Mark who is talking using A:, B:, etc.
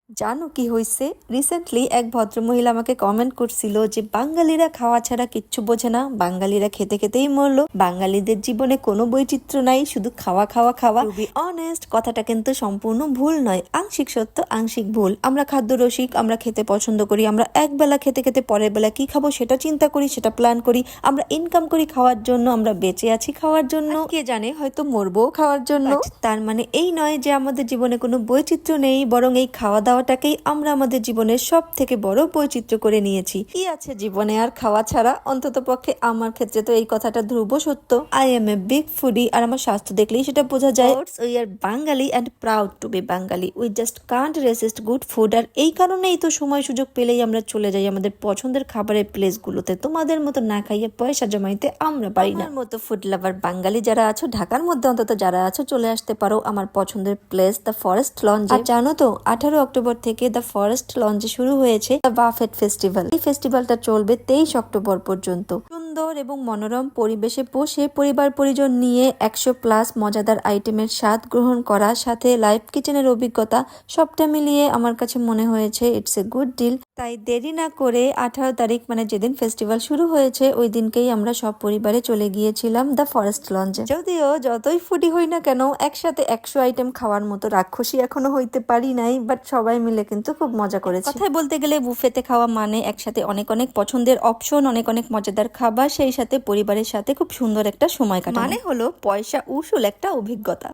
A: জানো কি হয়েছে? রিসেন্টলি এক ভদ্রমহিলা আমাকে কমেন্ট করছিল যে বাঙালিরা খাওয়া ছাড়া কিচ্ছু বোঝে না, বাঙালিরা খেতে খেতেই মরলো, বাঙালিদের জীবনে কোনো বৈচিত্র্য নাই, শুধু খাওয়া খাওয়া খাওয়া। টু বি অনেস্ট, কথাটা কিন্তু সম্পূর্ণ ভুল নয়, আংশিক সত্য আংশিক ভুল। আমরা খাদ্য রসিক, আমরা খেতে পছন্দ করি, আমরা এক বেলা খেতে খেতে পরের বেলা কি খাবো সেটা চিন্তা করি, সেটা প্ল্যান করি। আমরা ইনকাম করি খাওয়ার জন্য, আমরা বেঁচে আছি খাওয়ার জন্য, কে জানে হয়তো মরবো খাওয়ার জন্য। তার মানে এই নয় যে আমাদের জীবনে কোনো বৈচিত্র্য নেই, বরং এই খাওয়া দাওয়াটাকেই আমরা আমাদের জীবনের সব থেকে বড় বৈচিত্র্য করে নিয়েছি। কি আছে জীবনে আর খাওয়া ছাড়া? অন্তত পক্ষে আমার ক্ষেত্রে তো এই কথাটা ধ্রুব সত্য। I am a big foodie, আর আমার স্বাস্থ্য দেখলেই সেটা বোঝা যায়। We are Bangali and proud to be Bangali. We just can't resist good food. আর এই কারণেই তো সময় সুযোগ পেলেই আমরা চলে যাই আমাদের পছন্দের খাবারের প্লেসগুলোতে। তোমাদের মতো না খাইয়ে পয়সা জমাইতে আমরা পারি না। আমার মতো ফুড লাভার বাঙালি যারা আছো, ঢাকার মধ্যে অন্তত যারা আছো, চলে আসতে পারো আমার পছন্দের প্লেস দ্য ফরেস্ট লঞ্চ। আর জানো তো 18 অক্টোবর থেকে দ্য ফরেস্ট লঞ্চে শুরু হয়েছে দ্য বাফেট ফেস্টিভ্যাল। এই ফেস্টিভ্যালটা চলবে 23 অক্টোবর পর্যন্ত। সুন্দর এবং মনোরম পরিবেশে বসে পরিবার পরিজন নিয়ে 100+ মজাদার আইটেমের স্বাদ গ্রহণ করা, সাথে লাইভ কিচেনের অভিজ্ঞতা, সবটা মিলিয়ে আমার কাছে মনে হয়েছে ইটস এ গুড ডিল। তাই দেরি না করে 18 তারিখ মানে যেদিন ফেস্টিভ্যাল শুরু হয়েছে ওই দিনকেই আমরা সব পরিবারে চলে গিয়েছিলাম দ্য ফরেস্ট লঞ্চে। যদিও যতই ফুডি হই না কেন, একসাথে 100 আইটেম খাওয়ার মতো রাক্ষসী এখনো হইতে পারি নাই, বাট সবাই মিলে কিন্তু খুব মজা করেছে। কথায় বলতে গেলে বুফেতে খাওয়া মানে একসাথে অনেক অনেক পছন্দের অপশন, অনেক অনেক মজাদার খাবার, সেই সাথে পরিবারের সাথে খুব সুন্দর একটা সময় কাটানো। মানে হলো পয়সা উসুল একটা অভিজ্ঞতা।